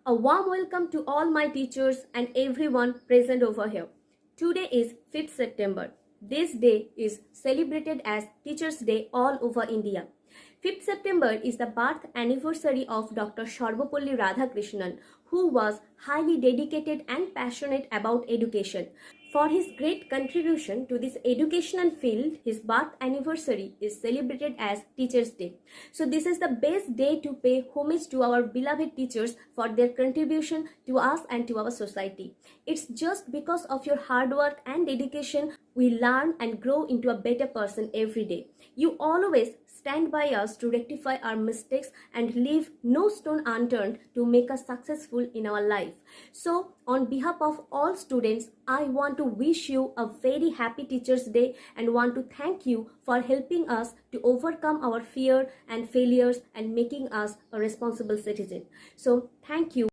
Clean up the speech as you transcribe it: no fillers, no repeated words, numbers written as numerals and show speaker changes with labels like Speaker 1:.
Speaker 1: A warm welcome to all my teachers and everyone present over here. Today is 5th September. This day is celebrated as Teachers' Day all over India. 5th September is the birth anniversary of Dr. Sarvapalli Radhakrishnan, who was highly dedicated and passionate about education. For his great contribution to this educational field, his birth anniversary is celebrated as Teachers' Day. So this is the best day to pay homage to our beloved teachers for their contribution to us and to our society. It's just because of your hard work and dedication we learn and grow into a better person every day. You always stand by us to rectify our mistakes and leave no stone unturned to make us successful in our life. So, on behalf of all students, I want to wish you a very happy Teachers' Day and want to thank you for helping us to overcome our fear and failures and making us a responsible citizen. So, thank you.